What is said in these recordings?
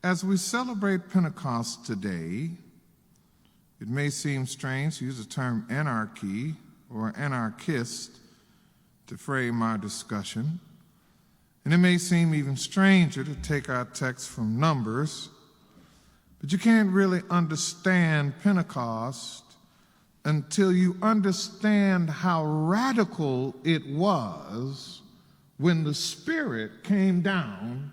As we celebrate Pentecost today, it may seem strange to use the term anarchy or anarchist to frame our discussion, and it may seem even stranger to take our text from Numbers, but you can't really understand Pentecost until you understand how radical it was when the Spirit came down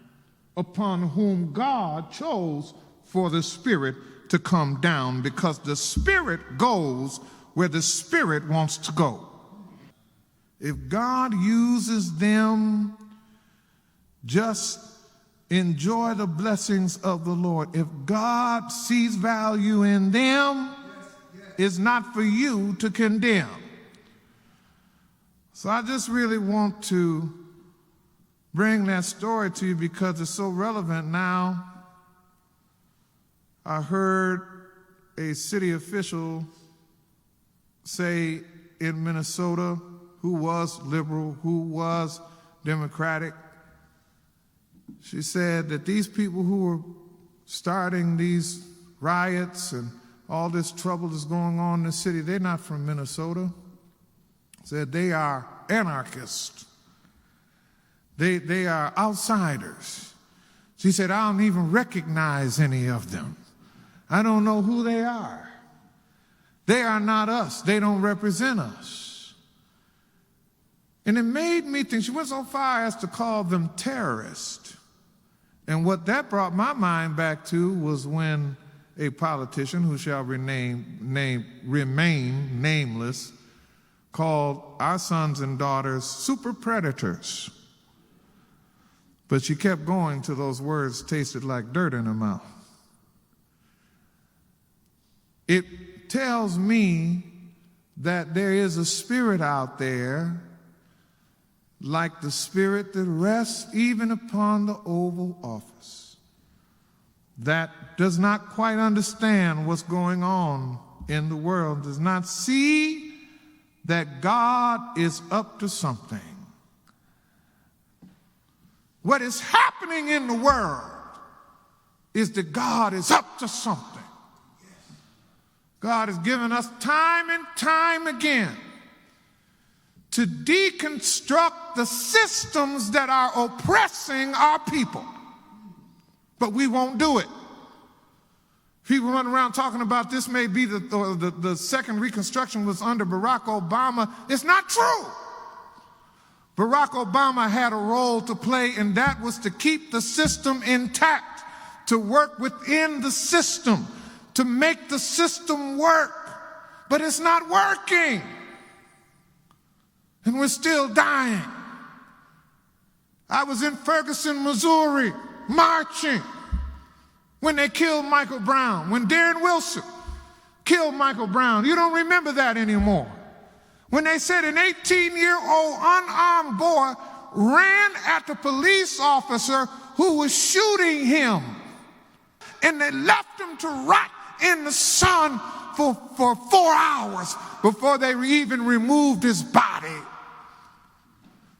upon whom God chose for the Spirit to come down, because the Spirit goes where the Spirit wants to go. If God uses them, just enjoy the blessings of the Lord. If God sees value in them, it's not for you to condemn. So I just really want to bring that story to you because it's so relevant now. I heard a city official say in Minnesota, who was liberal, who was Democratic, she said that these people who were starting these riots and all this trouble that's going on in the city, they're not from Minnesota. Said they are anarchists. They are outsiders. She said, I don't even recognize any of them. I don't know who they are. They are not us. They don't represent us. And it made me think, she went so far as to call them terrorists. And what that brought my mind back to was when a politician, who shall remain nameless, called our sons and daughters super predators. But she kept going till those words tasted like dirt in her mouth. It tells me that there is a spirit out there, like the spirit that rests even upon the Oval Office, that does not quite understand what's going on in the world, does not see that God is up to something. What is happening in the world is that God is up to something. God has given us time and time again to deconstruct the systems that are oppressing our people. But we won't do it. People run around talking about this may be the second Reconstruction was under Barack Obama. It's not true. Barack Obama had a role to play, and that was to keep the system intact, to work within the system, to make the system work. But it's not working. And we're still dying. I was in Ferguson, Missouri, marching when they killed Michael Brown, when Darren Wilson killed Michael Brown. You don't remember that anymore. When they said an 18-year-old unarmed boy ran at the police officer who was shooting him, and they left him to rot in the sun for 4 hours before they even removed his body.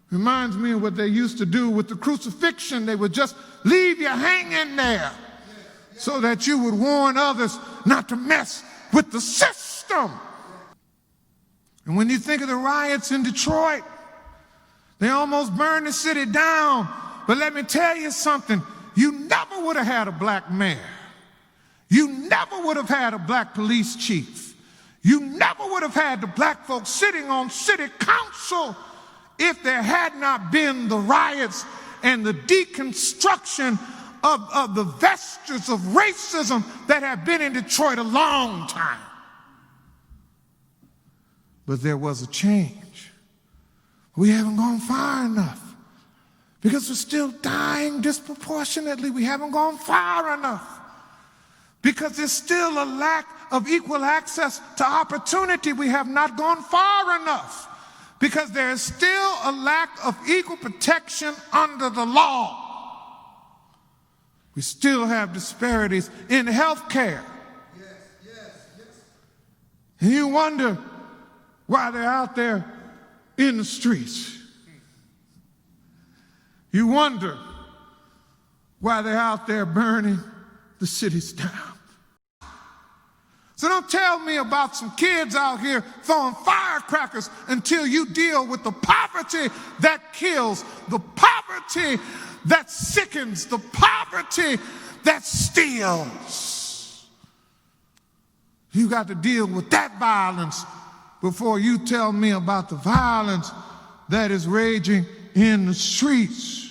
Reminds me of what they used to do with the crucifixion. They would just leave you hanging there so that you would warn others not to mess with the system. And when you think of the riots in Detroit, they almost burned the city down. But let me tell you something. You never would have had a black mayor. You never would have had a black police chief. You never would have had the black folks sitting on city council if there had not been the riots and the deconstruction of the vestiges of racism that have been in Detroit a long time. But there was a change. We haven't gone far enough because we're still dying disproportionately. We haven't gone far enough because there's still a lack of equal access to opportunity. We have not gone far enough because there is still a lack of equal protection under the law. We still have disparities in health care. And you wonder why they're out there in the streets. You wonder why they're out there burning the city's down. So don't tell me about some kids out here throwing firecrackers until you deal with the poverty that kills, the poverty that sickens, the poverty that steals. You got to deal with that violence before you tell me about the violence that is raging in the streets.